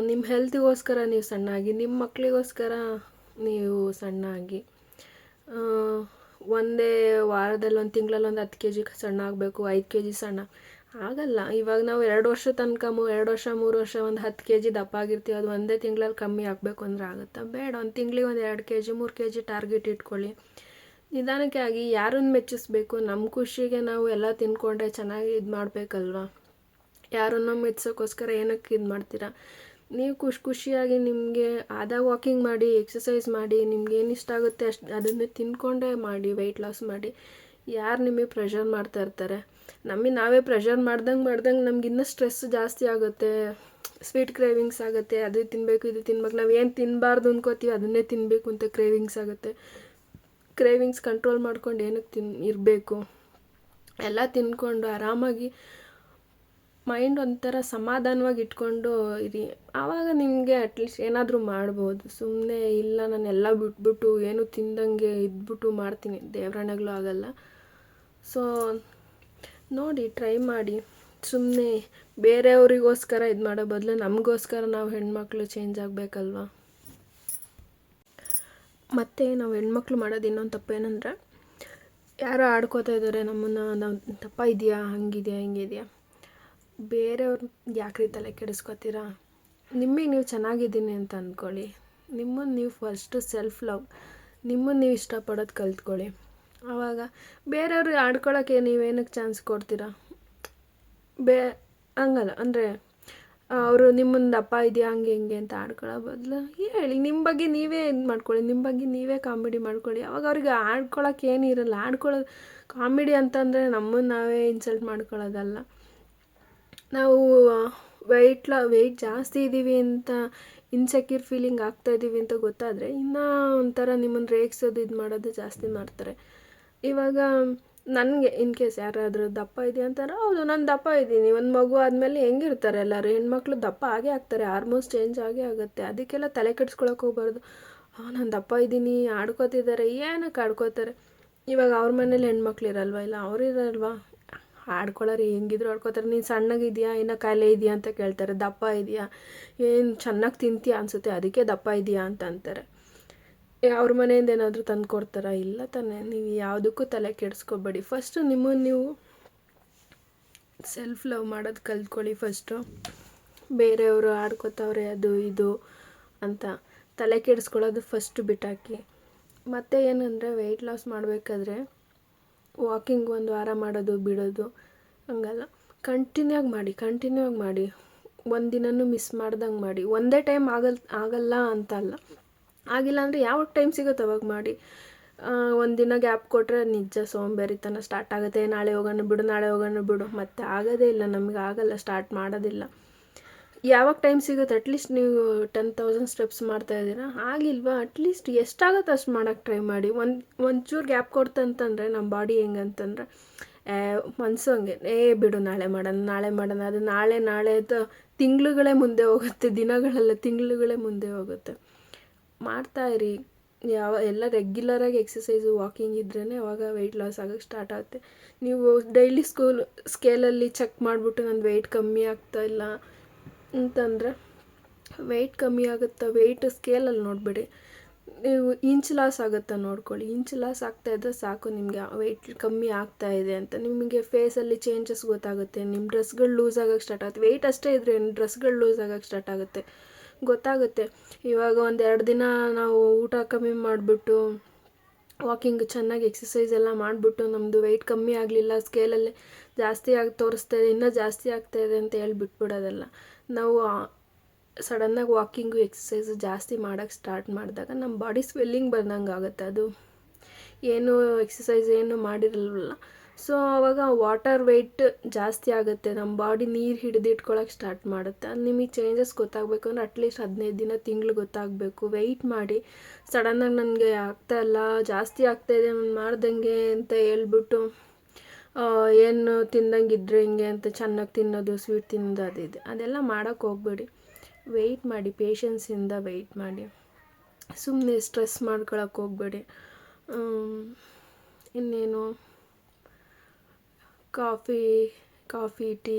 ನಿಮ್ಮ ಹೆಲ್ತಿಗೋಸ್ಕರ ನೀವು ಸಣ್ಣ ಆಗಿ, ನಿಮ್ಮ ಮಕ್ಕಳಿಗೋಸ್ಕರ ನೀವು ಸಣ್ಣ ಆಗಿ. ಒಂದೇ ವಾರದಲ್ಲಿ, 1 ತಿಂಗಳಲ್ಲಿ 10 kg ಸಣ್ಣ ಆಗಬೇಕು, 5 kg ಸಣ್ಣ ಆಗಲ್ಲ. ಇವಾಗ ನಾವು 2 ವರ್ಷ ತನಕ 2 ವರ್ಷ 3 ವರ್ಷ 10 kg ದಪ್ಪ ಆಗಿರ್ತೀವಿ. ಅದು ಒಂದೇ ತಿಂಗಳಲ್ಲಿ ಕಮ್ಮಿ ಆಗಬೇಕು ಅಂದರೆ ಆಗುತ್ತಾ? ಬೇಡ. 1 ತಿಂಗಳಿಗೆ 2 kg 3 kg ಟಾರ್ಗೆಟ್ ಇಟ್ಕೊಳ್ಳಿ. ನಿಧಾನಕ್ಕೆ ಆಗಿ. ಯಾರನ್ನು ಮೆಚ್ಚಿಸ್ಬೇಕು? ನಮ್ಮ ಖುಷಿಗೆ ನಾವು ಎಲ್ಲ ತಿನ್ಕೊಂಡ್ರೆ ಚೆನ್ನಾಗಿ ಇದು ಮಾಡಬೇಕಲ್ವ. ಯಾರನ್ನು ಮೆಚ್ಚೋಕ್ಕೋಸ್ಕರ ಏನಕ್ಕೆ ಇದು ಮಾಡ್ತೀರಾ? ನೀವು ಖುಷಿಯಾಗಿ ನಿಮಗೆ ಆದಾಗ ವಾಕಿಂಗ್ ಮಾಡಿ, ಎಕ್ಸಸೈಸ್ ಮಾಡಿ, ನಿಮ್ಗೆ ಏನು ಇಷ್ಟ ಆಗುತ್ತೆ ಅದನ್ನೇ ತಿನ್ಕೊಂಡೇ ಮಾಡಿ, ವೆಯ್ಟ್ ಲಾಸ್ ಮಾಡಿ. ಯಾರು ನಿಮಗೆ ಪ್ರೆಷರ್ ಮಾಡ್ತಾ ಇರ್ತಾರೆ? ನಮಗೆ ನಾವೇ ಪ್ರೆಷರ್ ಮಾಡ್ದಂಗೆ ನಮಗಿನ್ನೂ ಸ್ಟ್ರೆಸ್ ಜಾಸ್ತಿ ಆಗುತ್ತೆ, ಸ್ವೀಟ್ ಕ್ರೇವಿಂಗ್ಸ್ ಆಗುತ್ತೆ. ಅದು ತಿನ್ನಬೇಕು, ಇದು ತಿನ್ಬೇಕು. ನಾವು ಏನು ತಿನ್ನಬಾರ್ದು ಅನ್ಕೋತೀವಿ ಅದನ್ನೇ ತಿನ್ನಬೇಕು ಅಂತ ಕ್ರೇವಿಂಗ್ಸ್ ಆಗುತ್ತೆ. ಕ್ರೇವಿಂಗ್ಸ್ ಕಂಟ್ರೋಲ್ ಮಾಡ್ಕೊಂಡು ಏನಕ್ಕೆ ಇರಬೇಕು? ಎಲ್ಲ ತಿನ್ಕೊಂಡು ಆರಾಮಾಗಿ ಮೈಂಡ್ ಒಂಥರ ಸಮಾಧಾನವಾಗಿ ಇಟ್ಕೊಂಡು ಇರಿ. ಆವಾಗ ನಿಮಗೆ ಅಟ್ಲೀಸ್ಟ್ ಏನಾದರೂ ಮಾಡ್ಬೋದು. ಸುಮ್ಮನೆ ಇಲ್ಲ ನಾನೆಲ್ಲ ಬಿಟ್ಬಿಟ್ಟು ಏನು ತಿಂದಂಗೆ ಇದ್ಬಿಟ್ಟು ಮಾಡ್ತೀನಿ, ದೇವ್ರಣೆಗಳು ಆಗಲ್ಲ. ಸೊ ನೋಡಿ, ಟ್ರೈ ಮಾಡಿ. ಸುಮ್ಮನೆ ಬೇರೆಯವರಿಗೋಸ್ಕರ ಇದು ಮಾಡೋ ಬದಲು ನಮಗೋಸ್ಕರ ನಾವು ಹೆಣ್ಮಕ್ಳು ಚೇಂಜ್ ಆಗಬೇಕಲ್ವ. ಮತ್ತು ನಾವು ಹೆಣ್ಮಕ್ಳು ಮಾಡೋದು ಇನ್ನೊಂದು ತಪ್ಪೇನೆಂದರೆ, ಯಾರೋ ಆಡ್ಕೋತಾ ಇದ್ದಾರೆ ನಮ್ಮನ್ನು, ನಾವು ದಪ್ಪ ಇದೆಯಾ, ಹಂಗಿದೆಯಾ, ಹಿಂಗಿದೆಯಾ. ಬೇರೆಯವ್ರು ಯಾಕ್ರಿ ತಲೆ ಕೆಡಿಸ್ಕೊತೀರಾ? ನಿಮಗೆ ನೀವು ಚೆನ್ನಾಗಿದ್ದೀನಿ ಅಂತ ಅಂದ್ಕೊಳ್ಳಿ. ನಿಮ್ಮನ್ನು ನೀವು ಫಸ್ಟು ಸೆಲ್ಫ್ ಲವ್, ನಿಮ್ಮನ್ನು ನೀವು ಇಷ್ಟಪಡೋದು ಕಲ್ತ್ಕೊಳ್ಳಿ. ಆವಾಗ ಬೇರೆಯವ್ರಿಗೆ ಆಡ್ಕೊಳ್ಳೋಕ್ಕೆ ನೀವೇನಕ್ಕೆ ಚಾನ್ಸ್ ಕೊಡ್ತೀರಾ? ಹಂಗಲ್ಲ. ಅಂದರೆ ಅವರು ನಿಮ್ಮನ್ನು ದಪ್ಪ ಇದೆಯಾ ಹಂಗೆ ಹಿಂಗೆ ಅಂತ ಆಡ್ಕೊಳ್ಳೋ ಬದಲು ಹೇಳಿ, ನಿಮ್ಮ ಬಗ್ಗೆ ನೀವೇ ಇದು ಮಾಡ್ಕೊಳ್ಳಿ, ನಿಮ್ಮ ಬಗ್ಗೆ ನೀವೇ ಕಾಮಿಡಿ ಮಾಡ್ಕೊಳ್ಳಿ. ಅವಾಗ ಅವ್ರಿಗೆ ಆಡ್ಕೊಳ್ಳೋಕೆ ಏನಿರಲ್ಲ. ಆಡ್ಕೊಳ್ಳೋದು ಕಾಮಿಡಿ ಅಂತಂದರೆ ನಮ್ಮನ್ನು ನಾವೇ ಇನ್ಸಲ್ಟ್ ಮಾಡ್ಕೊಳ್ಳೋದಲ್ಲ. ನಾವು ವೆಯ್ಟ್ ಜಾಸ್ತಿ ಇದ್ದೀವಿ ಅಂತ ಇನ್ಸೆಕ್ಯೂರ್ ಫೀಲಿಂಗ್ ಆಗ್ತಾಯಿದ್ದೀವಿ ಅಂತ ಗೊತ್ತಾದರೆ ಇನ್ನೂ ಒಂಥರ ನಿಮ್ಮನ್ನು ರೇಗಿಸೋದು ಇದು ಮಾಡೋದು ಜಾಸ್ತಿ ಮಾಡ್ತಾರೆ. ಇವಾಗ ನನಗೆ ಇನ್ ಕೇಸ್ ಯಾರಾದರೂ ದಪ್ಪ ಇದೆಯಾ ಅಂತಾರೆ, ಹೌದು ನಾನು ದಪ್ಪ ಇದ್ದೀನಿ. ಒಂದು ಮಗು ಆದಮೇಲೆ ಹೆಂಗಿರ್ತಾರೆ ಎಲ್ಲರೂ, ಹೆಣ್ಮಕ್ಳು ದಪ್ಪ ಆಗೇ ಆಗ್ತಾರೆ, ಹಾರ್ಮೋನ್ಸ್ ಚೇಂಜ್ ಆಗೇ ಆಗುತ್ತೆ. ಅದಕ್ಕೆಲ್ಲ ತಲೆ ಕೆಡಿಸ್ಕೊಳಕ್ಕೆ ಹೋಗ್ಬಾರ್ದು. ನಾನು ದಪ್ಪ ಇದ್ದೀನಿ ಆಡ್ಕೋತಿದ್ದಾರೆ, ಏನಕ್ಕೆ ಆಡ್ಕೋತಾರೆ? ಇವಾಗ ಅವ್ರ ಮನೇಲಿ ಹೆಣ್ಮಕ್ಳು ಇರಲ್ವ, ಇಲ್ಲ ಅವ್ರು ಇರಲ್ವಾ, ಆಡ್ಕೊಳ್ಳೋರು ಹೆಂಗಿದ್ರು ಆಡ್ಕೋತಾರೆ. ನೀನು ಸಣ್ಣಗಿದೆಯಾ, ಇನ್ನೂ ಕಾಯಿಲೆ ಇದೆಯಾ ಅಂತ ಕೇಳ್ತಾರೆ. ದಪ್ಪ ಇದೆಯಾ, ಏನು ಚೆನ್ನಾಗಿ ತಿಂತೀಯ ಅನಿಸುತ್ತೆ ಅದಕ್ಕೆ ದಪ್ಪ ಇದೆಯಾ ಅಂತ ಅಂತಾರೆ. ಅವ್ರ ಮನೆಯಿಂದ ಏನಾದರೂ ತಂದು ಕೊಡ್ತಾರಾ? ಇಲ್ಲ ತಾನೇ. ನೀವು ಯಾವುದಕ್ಕೂ ತಲೆ ಕೆಡಿಸ್ಕೋಬೇಡಿ. ಫಸ್ಟು ನಿಮ್ಮನ್ನು ನೀವು ಸೆಲ್ಫ್ ಲವ್ ಮಾಡೋದು ಕಲ್ತ್ಕೊಳ್ಳಿ ಫಸ್ಟು. ಬೇರೆಯವರು ಆಡ್ಕೋತಾವ್ರೆ ಅದು ಇದು ಅಂತ ತಲೆ ಕೆಡಿಸ್ಕೊಳ್ಳೋದು ಫಸ್ಟು ಬಿಟ್ಟಾಕಿ. ಮತ್ತು ಏನಂದರೆ ವೆಯ್ಟ್ ಲಾಸ್ ಮಾಡಬೇಕಾದ್ರೆ ವಾಕಿಂಗ್ 1 ವಾರ ಮಾಡೋದು ಬಿಡೋದು ಹಂಗಲ್ಲ, ಕಂಟಿನ್ಯೂ ಆಗಿ ಮಾಡಿ. ಒಂದು ದಿನನೂ ಮಿಸ್ ಮಾಡ್ದಂಗೆ ಮಾಡಿ. ಒಂದೇ ಟೈಮ್ ಆಗಲ್ಲ ಅಂತ ಅಲ್ಲ, ಆಗಿಲ್ಲ ಅಂದರೆ ಯಾವಾಗ ಟೈಮ್ ಸಿಗುತ್ತೆ ಅವಾಗ ಮಾಡಿ. ಒಂದು ದಿನ ಗ್ಯಾಪ್ ಕೊಟ್ಟರೆ ನಿಜ ಸೋಂಬೇರಿತನ ಸ್ಟಾರ್ಟ್ ಆಗುತ್ತೆ. ನಾಳೆ ಹೋಗೋಣ ಬಿಡು ಮತ್ತೆ ಆಗೋದೇ ಇಲ್ಲ, ನಮಗೆ ಆಗಲ್ಲ, ಸ್ಟಾರ್ಟ್ ಮಾಡೋದಿಲ್ಲ. ಯಾವಾಗ ಟೈಮ್ ಸಿಗುತ್ತೆ, ಅಟ್ಲೀಸ್ಟ್ ನೀವು 10,000 ಸ್ಟೆಪ್ಸ್ ಮಾಡ್ತಾಯಿದ್ದೀರಾ, ಆಗಿಲ್ವಾ ಅಟ್ಲೀಸ್ಟ್ ಎಷ್ಟಾಗುತ್ತೆ ಅಷ್ಟು ಮಾಡೋಕ್ಕೆ ಟ್ರೈ ಮಾಡಿ. ಒಂಚೂರು ಗ್ಯಾಪ್ ಕೊಡ್ತಂತಂದರೆ ನಮ್ಮ ಬಾಡಿ ಹೆಂಗಂತಂದರೆ ಮನಸ್ಸು ಹಂಗೆ, ಬಿಡು ನಾಳೆ ಮಾಡೋಣ ಅದು ನಾಳೆ ಅಂತ ತಿಂಗಳುಗಳೇ ಮುಂದೆ ಹೋಗುತ್ತೆ, ದಿನಗಳೆಲ್ಲ ತಿಂಗಳುಗಳೇ ಮುಂದೆ ಹೋಗುತ್ತೆ. ಮಾಡ್ತಾಯಿರಿ. ಎಲ್ಲ ರೆಗ್ಯುಲರಾಗಿ ಎಕ್ಸಸೈಸು ವಾಕಿಂಗ್ ಇದ್ರೇ ಅವಾಗ ವೆಯ್ಟ್ ಲಾಸ್ ಆಗೋಕ್ಕೆ ಸ್ಟಾರ್ಟ್ ಆಗುತ್ತೆ. ನೀವು ಡೈಲಿ ಸ್ಕೇಲಲ್ಲಿ ಚೆಕ್ ಮಾಡಿಬಿಟ್ಟು ನನ್ನ ವೆಯ್ಟ್ ಕಮ್ಮಿ ಆಗ್ತಾಯಿಲ್ಲ ಅಂತಂದರೆ ವೆಯ್ಟ್ ಕಮ್ಮಿ ಆಗುತ್ತಾ, ವೆಯ್ಟ್ ಸ್ಕೇಲಲ್ಲಿ ನೋಡಬೇಡಿ, ನೀವು ಇಂಚ್ ಲಾಸ್ ಆಗುತ್ತಾ ನೋಡ್ಕೊಳ್ಳಿ. ಇಂಚ್ ಲಾಸ್ ಆಗ್ತಾಯಿದ್ರೆ ಸಾಕು, ನಿಮಗೆ ವೆಯ್ಟ್ ಕಮ್ಮಿ ಆಗ್ತಾಯಿದೆ ಅಂತ. ನಿಮಗೆ ಫೇಸಲ್ಲಿ ಚೇಂಜಸ್ ಗೊತ್ತಾಗುತ್ತೆ, ನಿಮ್ಮ ಡ್ರೆಸ್ಗಳು ಲೂಸ್ ಆಗೋಕ್ಕೆ ಸ್ಟಾರ್ಟ್ ಆಗುತ್ತೆ. ವೆಯ್ಟ್ ಅಷ್ಟೇ ಇದ್ದರೆ ಡ್ರೆಸ್ಗಳು ಲೂಸ್ ಆಗೋಕ್ಕೆ ಸ್ಟಾರ್ಟ್ ಆಗುತ್ತೆ, ಗೊತ್ತಾಗುತ್ತೆ. ಇವಾಗ 1-2 ದಿನ ನಾವು ಊಟ ಕಮ್ಮಿ ಮಾಡಿಬಿಟ್ಟು ವಾಕಿಂಗ್ ಚೆನ್ನಾಗಿ ಎಕ್ಸಸೈಸ್ ಎಲ್ಲ ಮಾಡಿಬಿಟ್ಟು ನಮ್ಮದು ವೆಯ್ಟ್ ಕಮ್ಮಿ ಆಗಲಿಲ್ಲ, ಸ್ಕೇಲಲ್ಲಿ ಜಾಸ್ತಿ ಆಗಿ ತೋರಿಸ್ತಾಯಿದೆ, ಇನ್ನೂ ಜಾಸ್ತಿ ಆಗ್ತಾಯಿದೆ ಅಂತ ಹೇಳಿ ಬಿಟ್ಬಿಡೋದಲ್ಲ. ನಾವು ಸಡನ್ನಾಗಿ ವಾಕಿಂಗು ಎಕ್ಸಸೈಸು ಜಾಸ್ತಿ ಮಾಡೋಕ್ಕೆ ಸ್ಟಾರ್ಟ್ ಮಾಡಿದಾಗ ನಮ್ಮ ಬಾಡಿ ಸ್ವೆಲ್ಲಿಂಗ್ ಬಂದಂಗೆ ಆಗುತ್ತೆ. ಅದು ಏನು ಎಕ್ಸಸೈಸ್ ಏನು ಮಾಡಿರಲ್ವಲ್ಲ, ಸೊ ಆವಾಗ ವಾಟರ್ ವೆಯ್ಟ್ ಜಾಸ್ತಿ ಆಗುತ್ತೆ, ನಮ್ಮ ಬಾಡಿ ನೀರು ಹಿಡಿದಿಟ್ಕೊಳ್ಳೋಕೆ ಸ್ಟಾರ್ಟ್ ಮಾಡುತ್ತೆ. ಅದು ನಿಮಗೆ ಚೇಂಜಸ್ ಗೊತ್ತಾಗಬೇಕು ಅಂದರೆ ಅಟ್ಲೀಸ್ಟ್ 15 ದಿನ ತಿಂಗಳು ಗೊತ್ತಾಗಬೇಕು. ವೆಯ್ಟ್ ಮಾಡಿ. ಸಡನ್ನಾಗಿ ನನಗೆ ಆಗ್ತಾಯಿಲ್ಲ, ಜಾಸ್ತಿ ಆಗ್ತಾಯಿದೆ ನಾನು ಮಾಡ್ದಂಗೆ ಅಂತ ಹೇಳ್ಬಿಟ್ಟು ಏನು ತಿಂದಂಗೆ ಇದ್ದರೆ ಹಿಂಗೆ ಅಂತ ಚೆನ್ನಾಗಿ ತಿನ್ನೋದು, ಸ್ವೀಟ್ ತಿನ್ನೋದು ಅದಿದೆ, ಅದೆಲ್ಲ ಮಾಡೋಕ್ಕೆ ಹೋಗಬೇಡಿ. ವೆಯ್ಟ್ ಮಾಡಿ, ಪೇಷನ್ಸಿಂದ ವೆಯ್ಟ್ ಮಾಡಿ. ಸುಮ್ಮನೆ ಸ್ಟ್ರೆಸ್ ಮಾಡ್ಕೊಳಕ್ಕೆ ಹೋಗಬೇಡಿ. ಇನ್ನೇನು, ಕಾಫಿ ಟೀ,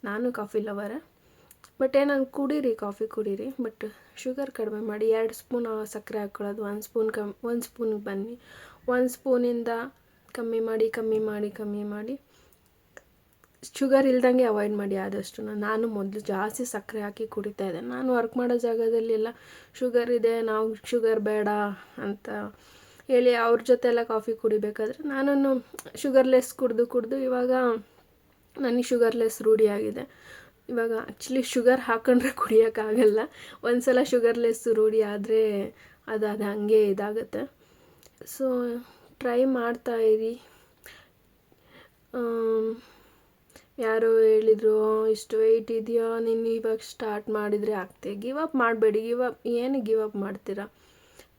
ನಾನು ಕಾಫಿ ಲವರ, ಬಟ್ ಏನಂಗೆ ಕಾಫಿ ಕುಡೀರಿ, ಬಟ್ ಶುಗರ್ ಕಡಿಮೆ ಮಾಡಿ. 2 ಸ್ಪೂನ್ ಸಕ್ಕರೆ ಹಾಕ್ಕೊಳ್ಳೋದು, 1 ಸ್ಪೂನಿಗೆ ಬನ್ನಿ. 1 ಸ್ಪೂನಿಂದ ಕಮ್ಮಿ ಮಾಡಿ ಶುಗರ್ ಇಲ್ದಂಗೆ ಅವಾಯ್ಡ್ ಮಾಡಿ ಆದಷ್ಟು. ನಾನು ಮೊದಲು ಜಾಸ್ತಿ ಸಕ್ಕರೆ ಹಾಕಿ ಕುಡಿತಾಯಿದ್ದೆ. ನಾನು ವರ್ಕ್ ಮಾಡೋ ಜಾಗದಲ್ಲೆಲ್ಲ ಶುಗರ್ ಇದೆ, ನಾವು ಶುಗರ್ ಬೇಡ ಅಂತ ಹೇಳಿ ಅವ್ರ ಜೊತೆ ಎಲ್ಲ ಕಾಫಿ ಕುಡಿಬೇಕಾದ್ರೆ ನಾನು ಶುಗರ್ಲೆಸ್ ಕುಡಿದು ಇವಾಗ ನನಗೆ ಶುಗರ್ಲೆಸ್ ರೂಢಿಯಾಗಿದೆ. ಇವಾಗ ಆ್ಯಕ್ಚುಲಿ ಶುಗರ್ ಹಾಕೊಂಡ್ರೆ ಕುಡಿಯೋಕ್ಕಾಗಲ್ಲ, ಒಂದು ಸಲ ಶುಗರ್ಲೆಸ್ ರೂಢಿ ಆದರೆ ಅದು ಹಾಗೆ ಇದಾಗುತ್ತೆ. ಸೊ ಟ್ರೈ ಮಾಡ್ತಾಯಿರಿ. ಯಾರೋ ಹೇಳಿದರು, ಇಷ್ಟು ವೆಯ್ಟ್ ಇದೆಯಾ ನೀನು ಇವಾಗ ಸ್ಟಾರ್ಟ್ ಮಾಡಿದರೆ ಆಗ್ತೆ. ಗಿವ್ ಅಪ್ ಮಾಡಬೇಡಿ. ಏನು ಗಿವ್ ಅಪ್ ಮಾಡ್ತೀರಾ?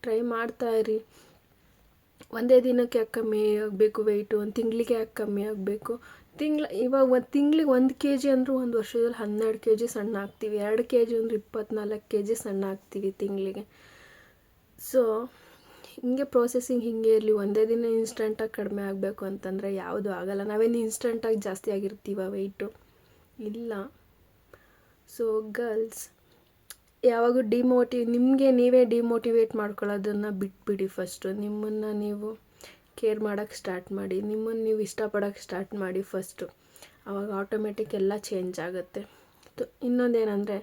ಟ್ರೈ ಮಾಡ್ತಾಯಿರಿ. ಒಂದೇ ದಿನಕ್ಕೆ ಯಾಕೆ ಕಮ್ಮಿ ಆಗಬೇಕು ವೆಯ್ಟು, 1 ತಿಂಗಳಿಗೆ ಯಾಕೆ ಕಮ್ಮಿ ಆಗಬೇಕು? ಇವಾಗ 1 ತಿಂಗಳಿಗೆ 1 kg ಅಂದರೂ 1 ವರ್ಷದಲ್ಲಿ 12 kg ಸಣ್ಣ ಆಗ್ತೀವಿ. 2 kg ಅಂದರೆ 24 kg ಸಣ್ಣ ಆಗ್ತೀವಿ ತಿಂಗಳಿಗೆ. ಸೊ ಹಿಂಗೆ ಪ್ರೋಸೆಸಿಂಗ್ ಹಿಂಗೆ ಇರಲಿ. ಒಂದೇ ದಿನ ಇನ್ಸ್ಟಂಟಾಗಿ ಕಡಿಮೆ ಆಗಬೇಕು ಅಂತಂದರೆ ಯಾವುದೂ ಆಗಲ್ಲ. ನಾವೇನು ಇನ್ಸ್ಟಂಟಾಗಿ ಜಾಸ್ತಿ ಆಗಿರ್ತೀವ ವೆಯ್ಟು? ಇಲ್ಲ. ಸೊ ಗರ್ಲ್ಸ್, ಯಾವಾಗೂ ನಿಮಗೆ ನೀವೇ ಡಿಮೋಟಿವೇಟ್ ಮಾಡ್ಕೊಳ್ಳೋದನ್ನು ಬಿಟ್ಬಿಡಿ. ಫಸ್ಟು ನಿಮ್ಮನ್ನು ನೀವು ಕೇರ್ ಮಾಡೋಕ್ಕೆ ಸ್ಟಾರ್ಟ್ ಮಾಡಿ, ನಿಮ್ಮನ್ನು ನೀವು ಇಷ್ಟಪಡೋಕ್ಕೆ ಸ್ಟಾರ್ಟ್ ಮಾಡಿ ಫಸ್ಟು. ಆವಾಗ ಆಟೋಮೆಟಿಕ್ ಎಲ್ಲ ಚೇಂಜ್ ಆಗುತ್ತೆ. ಇನ್ನೊಂದೇನೆಂದರೆ,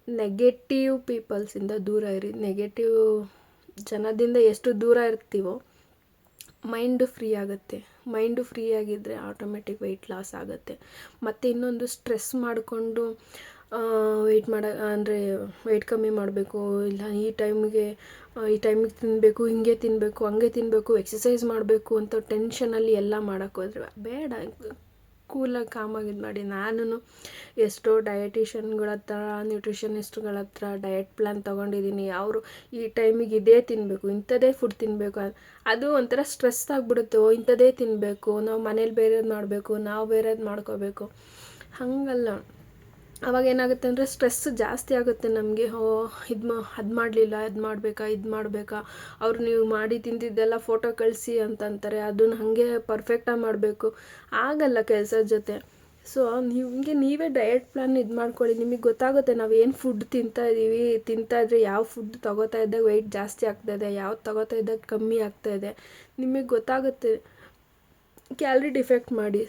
ನೆಗೆಟಿವ್ ಪೀಪಲ್ಸಿಂದ ದೂರ ಇರಿ. ನೆಗೆಟಿವ್ ಜನದಿಂದ ಎಷ್ಟು ದೂರ ಇರ್ತೀವೋ ಮೈಂಡು ಫ್ರೀ ಆಗುತ್ತೆ. ಮೈಂಡು ಫ್ರೀ ಆಗಿದ್ದರೆ ಆಟೋಮೆಟಿಕ್ ವೆಯ್ಟ್ ಲಾಸ್ ಆಗುತ್ತೆ. ಮತ್ತು ಇನ್ನೊಂದು, ಸ್ಟ್ರೆಸ್ ಮಾಡಿಕೊಂಡು ವೆಯ್ಟ್ ಕಮ್ಮಿ ಮಾಡಬೇಕು, ಇಲ್ಲ ಈ ಟೈಮಿಗೆ ತಿನ್ನಬೇಕು, ಹಿಂಗೆ ತಿನ್ನಬೇಕು, ಹಂಗೆ ತಿನ್ನಬೇಕು, ಎಕ್ಸಸೈಸ್ ಮಾಡಬೇಕು ಅಂತ ಟೆನ್ಷನಲ್ಲಿ ಎಲ್ಲ ಮಾಡೋಕ್ಕೋದ್ರೆ ಬೇಡ. ಕೂಲಾಗಿ ಕಾಮಾಗಿ ಇದು ಮಾಡಿ. ನಾನು ಎಷ್ಟೋ ಡಯಟಿಷನ್ಗಳ ಹತ್ರ ನ್ಯೂಟ್ರಿಷನಿಸ್ಟ್ಗಳ ಹತ್ರ ಡಯಟ್ ಪ್ಲ್ಯಾನ್ ತೊಗೊಂಡಿದ್ದೀನಿ. ಅವರು ಈ ಟೈಮಿಗೆ ಇದೇ ತಿನ್ನಬೇಕು, ಇಂಥದ್ದೇ ಫುಡ್ ತಿನ್ನಬೇಕು, ಅದು ಒಂಥರ ಸ್ಟ್ರೆಸ್ ಆಗಿಬಿಡುತ್ತೆ. ಇಂಥದ್ದೇ ತಿನ್ನಬೇಕು, ನಾವು ಮನೇಲಿ ಬೇರೆದು ಮಾಡಬೇಕು, ನಾವು ಬೇರೆದು ಮಾಡ್ಕೋಬೇಕು. ಹಾಗಲ್ಲ, ಅವಾಗ ಏನಾಗುತ್ತೆ ಅಂದರೆ ಸ್ಟ್ರೆಸ್ ಜಾಸ್ತಿ ಆಗುತ್ತೆ ನಮಗೆ. ಅದು ಮಾಡಲಿಲ್ಲ, ಇದು ಮಾಡಬೇಕಾ, ಅವ್ರು ನೀವು ಮಾಡಿ ತಿಂದಿದ್ದೆಲ್ಲ ಫೋಟೋ ಕಳಿಸಿ ಅಂತಂತಾರೆ. ಅದನ್ನು ಹಾಗೆ ಪರ್ಫೆಕ್ಟಾಗಿ ಮಾಡಬೇಕು, ಆಗಲ್ಲ ಕೆಲಸದ ಜೊತೆ. ಸೊ ನೀವೇ ಡಯಟ್ ಪ್ಲ್ಯಾನ್ ಇದು ಮಾಡ್ಕೊಳ್ಳಿ. ನಿಮಗೆ ಗೊತ್ತಾಗುತ್ತೆ ನಾವು ಏನು ಫುಡ್ ತಿಂತಾಯಿದ್ರೆ ಯಾವ ಫುಡ್ ತೊಗೋತಾ ಇದ್ದಾಗ ವೆಯ್ಟ್ ಜಾಸ್ತಿ ಆಗ್ತಾಯಿದೆ, ಯಾವ್ದು ತೊಗೋತಾ ಇದ್ದಾಗ ಕಮ್ಮಿ ಆಗ್ತಾಯಿದೆ, ನಿಮಗೆ ಗೊತ್ತಾಗುತ್ತೆ. ಕ್ಯಾಲ್ರಿ ಡಿಫೆಕ್ಟ್ ಮಾಡಿ.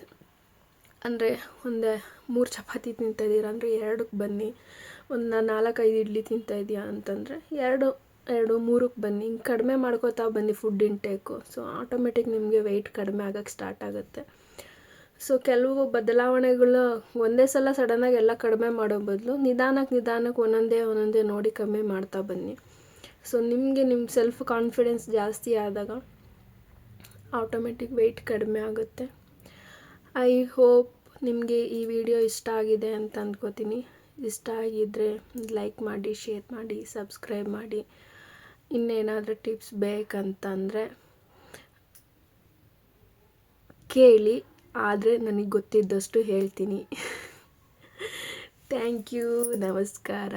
ಅಂದರೆ ಒಂದು 3 ಚಪಾತಿ ತಿಂತಾಯಿದ್ದೀರ ಅಂದರೆ 2ಕ್ಕೆ ಬನ್ನಿ. ಒಂದು 4-5 ಇಡ್ಲಿ ತಿಂತಾಯಿದ್ದೀಯಾ ಅಂತಂದರೆ 2-3ಕ್ಕೆ ಬನ್ನಿ. ಹಿಂಗೆ ಕಡಿಮೆ ಮಾಡ್ಕೋತಾ ಬನ್ನಿ ಫುಡ್ ಇಂಟೇಕು. ಸೊ ಆಟೋಮೆಟಿಕ್ ನಿಮಗೆ ವೆಯ್ಟ್ ಕಡಿಮೆ ಆಗೋಕ್ಕೆ ಸ್ಟಾರ್ಟ್ ಆಗುತ್ತೆ. ಸೊ ಕೆಲವು ಬದಲಾವಣೆಗಳು ಒಂದೇ ಸಲ ಸಡನ್ನಾಗಿ ಎಲ್ಲ ಕಡಿಮೆ ಮಾಡೋ ಬದಲು ನಿಧಾನಕ್ಕೆ ಒಂದೊಂದೇ ನೋಡಿ ಕಮ್ಮಿ ಮಾಡ್ತಾ ಬನ್ನಿ. ಸೊ ನಿಮಗೆ ನಿಮ್ಮ ಸೆಲ್ಫ್ ಕಾನ್ಫಿಡೆನ್ಸ್ ಜಾಸ್ತಿ ಆದಾಗ ಆಟೋಮೆಟಿಕ್ ವೆಯ್ಟ್ ಕಡಿಮೆ ಆಗುತ್ತೆ. ಐ ಹೋಪ್ ನಿಮಗೆ ಈ ವಿಡಿಯೋ ಇಷ್ಟ ಆಗಿದೆ ಅಂತ ಅಂದ್ಕೋತೀನಿ. ಇಷ್ಟ ಆಗಿದ್ದರೆ ಲೈಕ್ ಮಾಡಿ, ಶೇರ್ ಮಾಡಿ, ಸಬ್ಸ್ಕ್ರೈಬ್ ಮಾಡಿ. ಇನ್ನೇನಾದರೂ ಟಿಪ್ಸ್ ಬೇಕಂತಂದರೆ ಕೇಳಿ, ಆದರೆ ನನಗೆ ಗೊತ್ತಿದ್ದಷ್ಟು ಹೇಳ್ತೀನಿ. ಥ್ಯಾಂಕ್ ಯು, ನಮಸ್ಕಾರ.